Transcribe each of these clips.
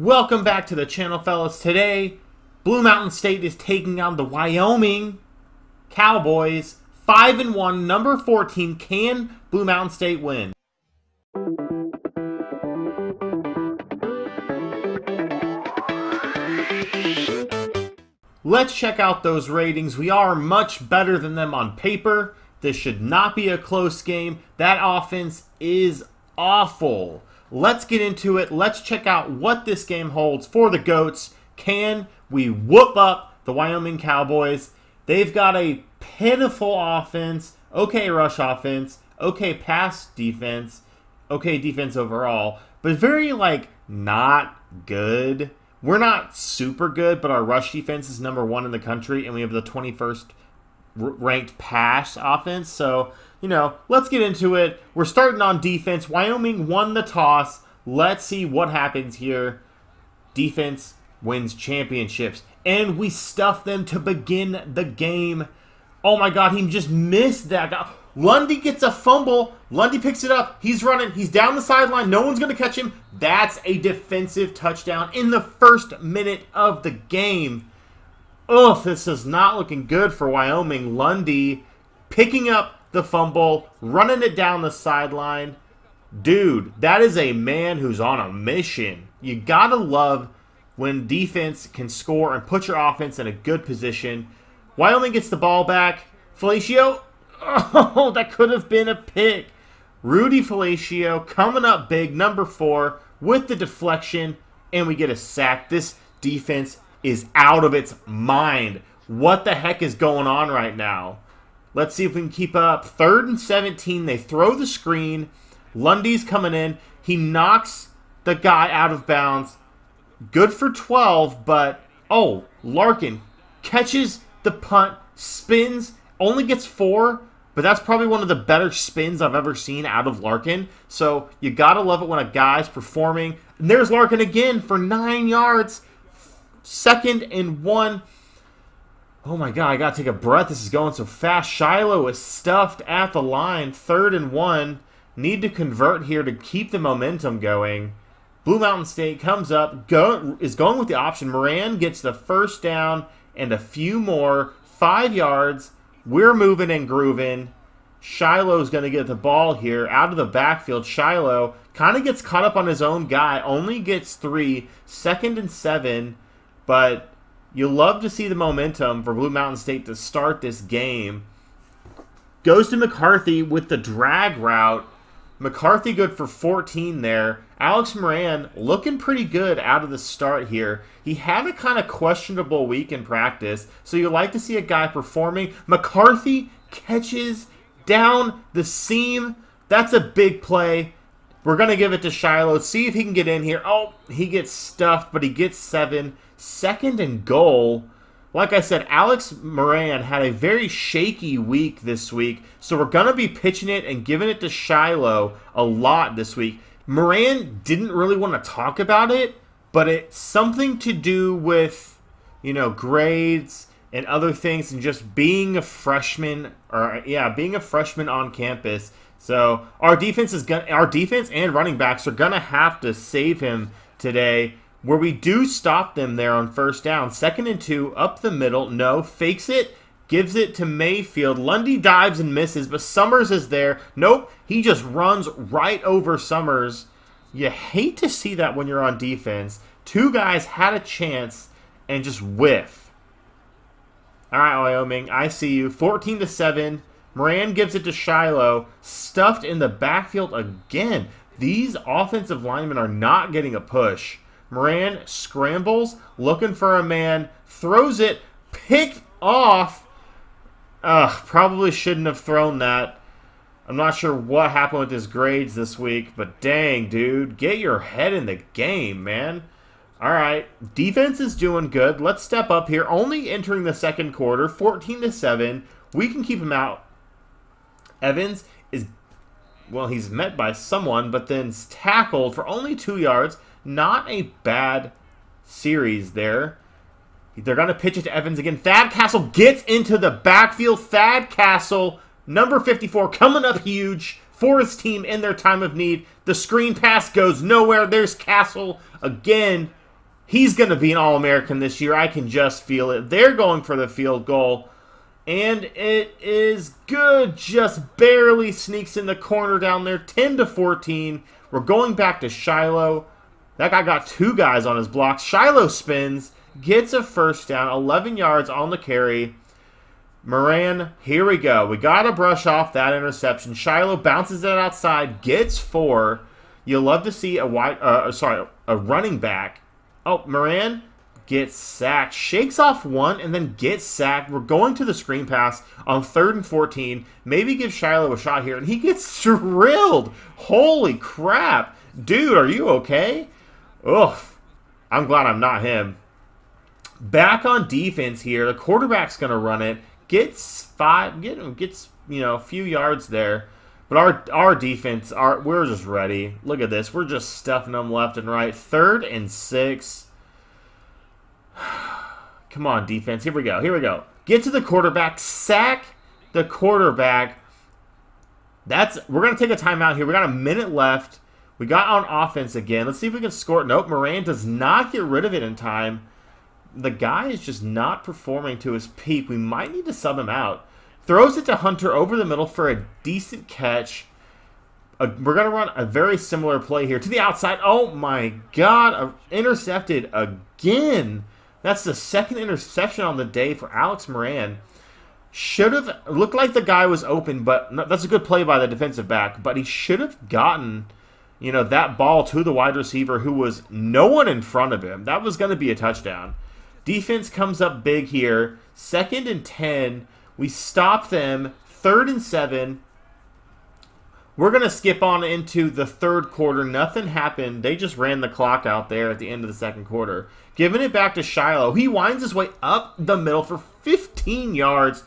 Welcome back to the channel, fellas. Today, Blue Mountain State is taking on the Wyoming Cowboys. 5-1, number 14. Can Blue Mountain State win? Let's check out those ratings. We are much better than them on paper. This should not be a close game. That offense is awful. Let's get into it. Let's check out what this game holds for the GOATs. Can we whoop up the Wyoming Cowboys? They've got a pitiful offense, okay rush offense, okay pass defense, okay defense overall, but very, not good. We're not super good, but our rush defense is number 1 in the country, and we have the 21st ranked pass offense. So, let's get into it. We're starting on defense. Wyoming won the toss. Let's see what happens here. Defense wins championships. And we stuff them to begin the game. Oh my God, he just missed that guy. Lundy gets a fumble. Lundy picks it up. He's running. He's down the sideline. No one's going to catch him. That's a defensive touchdown in the first minute of the game. Ugh, this is not looking good for Wyoming. Lundy picking up the fumble, running it down the sideline. Dude, that is a man who's on a mission. You gotta love when defense can score and put your offense in a good position. Wyoming gets the ball back. Felicio, oh, that could have been a pick. Rudy Felicio coming up big, number 4, with the deflection, and we get a sack. This defense is out of its mind. What the heck is going on right now? Let's see if we can keep up. 3rd and 17. They throw the screen. Lundy's coming in. He knocks the guy out of bounds. Good for 12, but, Larkin catches the punt, spins, only gets 4, but that's probably one of the better spins I've ever seen out of Larkin. So you got to love it when a guy's performing. And there's Larkin again for 9 yards. 2nd and 1. Oh my God, I got to take a breath. This is going so fast. Shiloh is stuffed at the line. 3rd and 1. Need to convert here to keep the momentum going. Blue Mountain State comes up, is going with the option. Moran gets the first down and a few more. 5 yards. We're moving and grooving. Shiloh's going to get the ball here out of the backfield. Shiloh kind of gets caught up on his own guy. Only gets 3. 2nd and 7. But you love to see the momentum for Blue Mountain State to start this game. Goes to McCarthy with the drag route. McCarthy good for 14 there. Alex Moran looking pretty good out of the start here. He had a kind of questionable week in practice, so you like to see a guy performing. McCarthy catches down the seam. That's a big play. We're going to give it to Shiloh. See if he can get in here. Oh, he gets stuffed, but he gets 7. 2nd and goal. Like I said, Alex Moran had a very shaky week this week, so we're going to be pitching it and giving it to Shiloh a lot this week. Moran didn't really want to talk about it, but it's something to do with, grades and other things and just being a freshman, being a freshman on campus. So our defense and running backs are going to have to save him today. Where we do stop them there on first down. 2nd and 2, up the middle. No, fakes it, gives it to Mayfield. Lundy dives and misses, but Summers is there. Nope, he just runs right over Summers. You hate to see that when you're on defense. 2 guys had a chance and just whiff. All right, Wyoming, I see you. 14 to 7. Moran gives it to Shiloh. Stuffed in the backfield again. These offensive linemen are not getting a push. Moran scrambles, looking for a man, throws it, picked off. Probably shouldn't have thrown that. I'm not sure what happened with his grades this week, but dang, dude, get your head in the game, man. All right, defense is doing good. Let's step up here. Only entering the second quarter, 14 to 7. We can keep him out. Evans is, he's met by someone, but then tackled for only 2 yards. Not a bad series there. They're going to pitch it to Evans again. Thad Castle gets into the backfield. Thad Castle, number 54, coming up huge for his team in their time of need. The screen pass goes nowhere. There's Castle again. He's going to be an All-American this year. I can just feel it. They're going for the field goal. And it is good. Just barely sneaks in the corner down there. 10-14. We're going back to Shiloh. That guy got 2 guys on his blocks. Shiloh spins. Gets a first down. 11 yards on the carry. Moran, here we go. We got to brush off that interception. Shiloh bounces it outside. Gets 4. You'll love to see a running back. Oh, Moran gets sacked. Shakes off 1 and then gets sacked. We're going to the screen pass on 3rd and 14. Maybe give Shiloh a shot here. And he gets drilled. Holy crap. Dude, are you okay? Ugh. I'm glad I'm not him. Back on defense here. The quarterback's going to run it. Gets a few yards there. But our defense, we're just ready. Look at this. We're just stuffing them left and right. 3rd and 6. Come on, defense. Here we go. Get to the quarterback. Sack the quarterback. We're going to take a timeout here. We got a minute left. We got on offense again. Let's see if we can score. Nope, Moran does not get rid of it in time. The guy is just not performing to his peak. We might need to sub him out. Throws it to Hunter over the middle for a decent catch. We're going to run a very similar play here. To the outside. Oh, my God. Intercepted again. That's the 2nd interception on the day for Alex Moran. Should have looked like the guy was open, but that's a good play by the defensive back. But he should have gotten, that ball to the wide receiver who was no one in front of him. That was going to be a touchdown. Defense comes up big here. 2nd and 10. We stop them. 3rd and 7. We're going to skip on into the 3rd quarter. Nothing happened. They just ran the clock out there at the end of the 2nd quarter. Giving it back to Shiloh. He winds his way up the middle for 15 yards.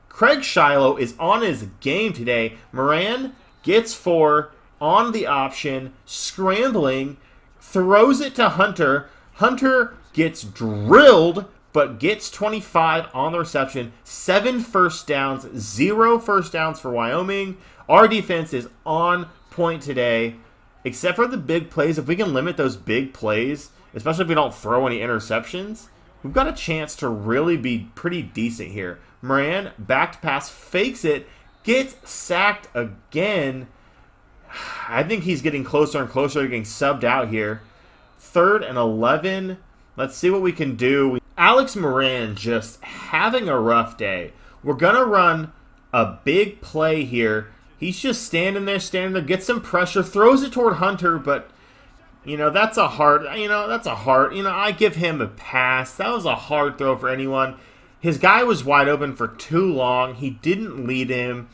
Craig Shiloh is on his game today. Moran gets 4 on the option. Scrambling. Throws it to Hunter. Hunter gets drilled, but gets 25 on the reception. 7 first downs, 0 first downs for Wyoming. Our defense is on point today, except for the big plays. If we can limit those big plays, especially if we don't throw any interceptions, we've got a chance to really be pretty decent here. Moran, back to pass, fakes it, gets sacked again. I think he's getting closer and closer to getting subbed out here. 3rd and 11. Let's see what we can do. Alex Moran just having a rough day. We're going to run a big play here. He's just standing there, gets some pressure, throws it toward Hunter, but, that's a hard, I give him a pass. That was a hard throw for anyone. His guy was wide open for too long. He didn't lead him.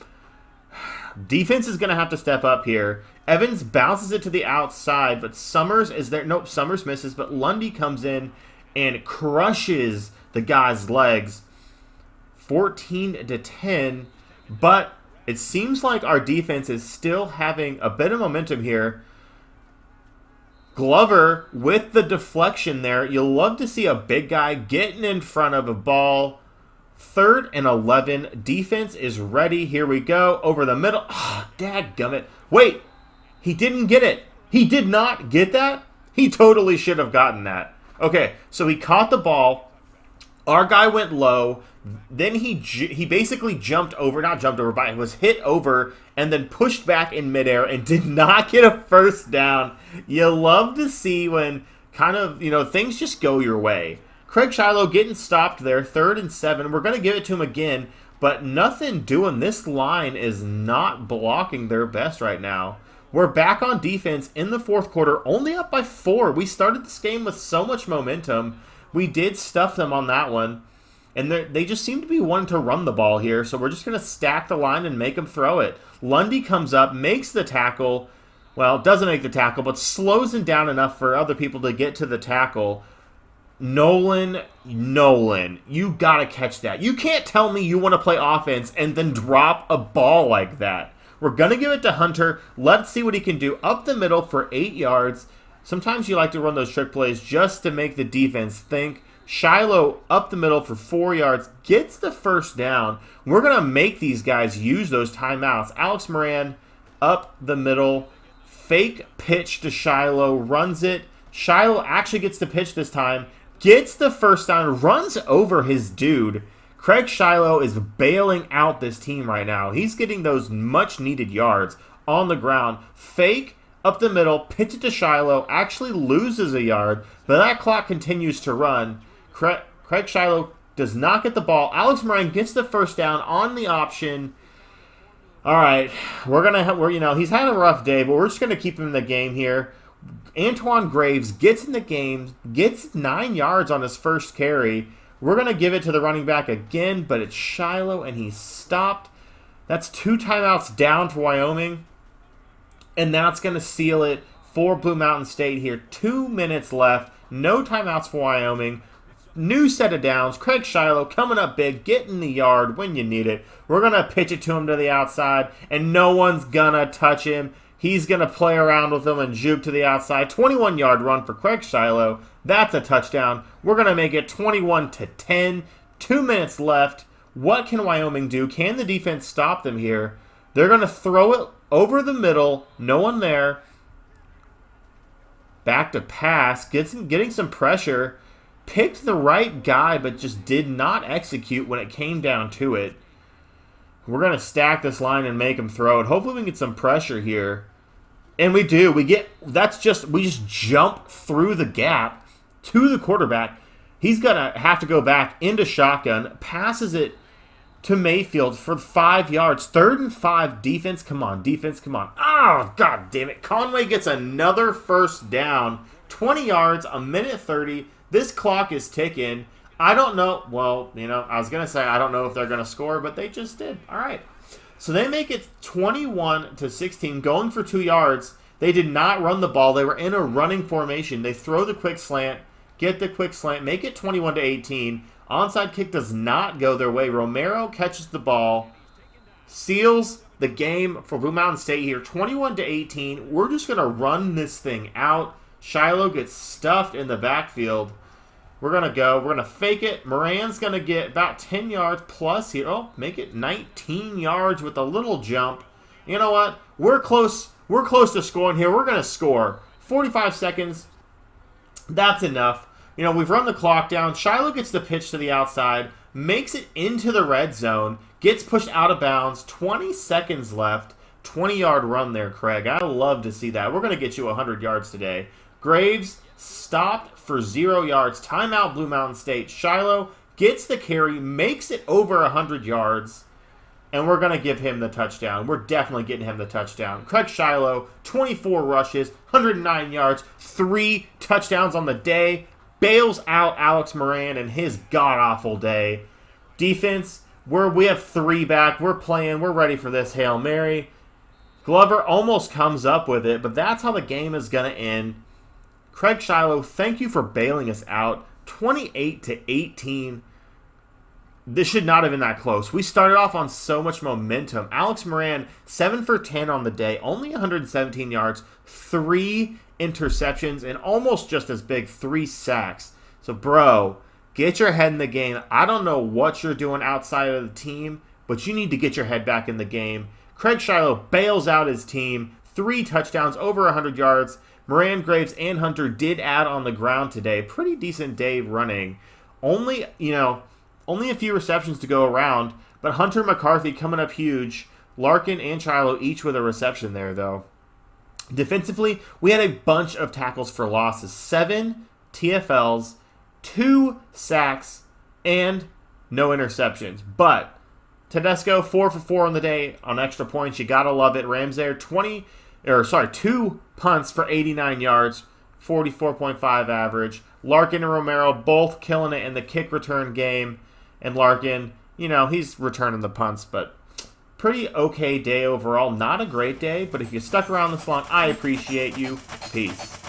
Defense is going to have to step up here. Evans bounces it to the outside, but Summers is there. Nope, Summers misses, but Lundy comes in and crushes the guy's legs. 14-10, but it seems like our defense is still having a bit of momentum here. Glover with the deflection there. You'll love to see a big guy getting in front of a ball. 3rd and 11. Defense is ready. Here we go. Over the middle. Ah, dadgummit. Wait. He didn't get it. He did not get that? He totally should have gotten that. Okay, so he caught the ball. Our guy went low. Then he basically jumped over. Not jumped over, but was hit over and then pushed back in midair and did not get a first down. You love to see when kind of, things just go your way. Craig Shiloh getting stopped there. 3rd and 7. We're going to give it to him again, but nothing doing. This line is not blocking their best right now. We're back on defense in the 4th quarter, only up by 4. We started this game with so much momentum. We did stuff them on that one, and they just seem to be wanting to run the ball here, so we're just going to stack the line and make them throw it. Lundy comes up, makes the tackle. Well, doesn't make the tackle, but slows him down enough for other people to get to the tackle. Nolan, you got to catch that. You can't tell me you want to play offense and then drop a ball like that. We're going to give it to Hunter. Let's see what he can do. Up the middle for 8 yards. Sometimes you like to run those trick plays just to make the defense think. Shiloh up the middle for 4 yards. Gets the first down. We're going to make these guys use those timeouts. Alex Moran up the middle. Fake pitch to Shiloh. Runs it. Shiloh actually gets the pitch this time, gets the first down, runs over his dude. Craig Shiloh is bailing out this team right now. He's getting those much-needed yards on the ground. Fake up the middle, pitch it to Shiloh, actually loses a yard, but that clock continues to run. Craig Shiloh does not get the ball. Alex Moran gets the first down on the option. All right, he's had a rough day, but we're just gonna keep him in the game here. Antoine Graves gets in the game, gets 9 yards on his first carry. We're going to give it to the running back again, but it's Shiloh, and he's stopped. That's 2 timeouts down for Wyoming, and that's going to seal it for Blue Mountain State here. 2 minutes left, no timeouts for Wyoming. New set of downs. Craig Shiloh coming up big, getting the yard when you need it. We're going to pitch it to him to the outside, and no one's going to touch him. He's going to play around with them and juke to the outside. 21-yard run for Craig Shiloh. That's a touchdown. We're going to make it 21-10. 2 minutes left. What can Wyoming do? Can the defense stop them here? They're going to throw it over the middle. No one there. Back to pass. Getting some pressure. Picked the right guy, but just did not execute when it came down to it. We're going to stack this line and make him throw it. Hopefully we can get some pressure here. And we do. We just jump through the gap to the quarterback. He's going to have to go back into shotgun. Passes it to Mayfield for 5 yards. 3rd and 5. Defense, come on. Defense, come on. Oh, god damn it. Conway gets another first down. 20 yards, a minute 30. This clock is ticking. I don't know. Well, I was going to say I don't know if they're going to score, but they just did. All right. So they make it 21-16, going for 2 yards. They did not run the ball. They were in a running formation. They throw the quick slant, get the quick slant, make it 21-18. Onside kick does not go their way. Romero catches the ball, seals the game for Blue Mountain State here, 21-18. We're just going to run this thing out. Shiloh gets stuffed in the backfield. We're going to go. We're going to fake it. Moran's going to get about 10 yards plus here. Oh, make it 19 yards with a little jump. You know what? We're close. We're close to scoring here. We're going to score. 45 seconds. That's enough. We've run the clock down. Shiloh gets the pitch to the outside. Makes it into the red zone. Gets pushed out of bounds. 20 seconds left. 20-yard run there, Craig. I love to see that. We're going to get you 100 yards today. Graves stopped for 0 yards. Timeout, Blue Mountain State. Shiloh gets the carry, makes it over 100 yards, and we're going to give him the touchdown. We're definitely getting him the touchdown. Craig Shiloh, 24 rushes, 109 yards, 3 touchdowns on the day. Bails out Alex Moran in his god-awful day. Defense, we have 3 back. We're playing. We're ready for this Hail Mary. Glover almost comes up with it, but that's how the game is going to end. Craig Shiloh, thank you for bailing us out. 28-18. This should not have been that close. We started off on so much momentum. Alex Moran, 7 for 10 on the day, only 117 yards, 3 interceptions, and almost just as big, 3 sacks. So, bro, get your head in the game. I don't know what you're doing outside of the team, but you need to get your head back in the game. Craig Shiloh bails out his team. 3 touchdowns, over 100 yards. Moran, Graves, and Hunter did add on the ground today. Pretty decent day running. Only a few receptions to go around, but Hunter McCarthy coming up huge. Larkin and Shiloh each with a reception there, though. Defensively, we had a bunch of tackles for losses. 7 TFLs, 2 sacks, and no interceptions. But Tedesco, 4 for 4 on the day on extra points. You gotta love it. Ramsey, 2 punts for 89 yards, 44.5 average. Larkin and Romero both killing it in the kick return game. And Larkin, he's returning the punts, but pretty okay day overall. Not a great day, but if you stuck around this long, I appreciate you. Peace.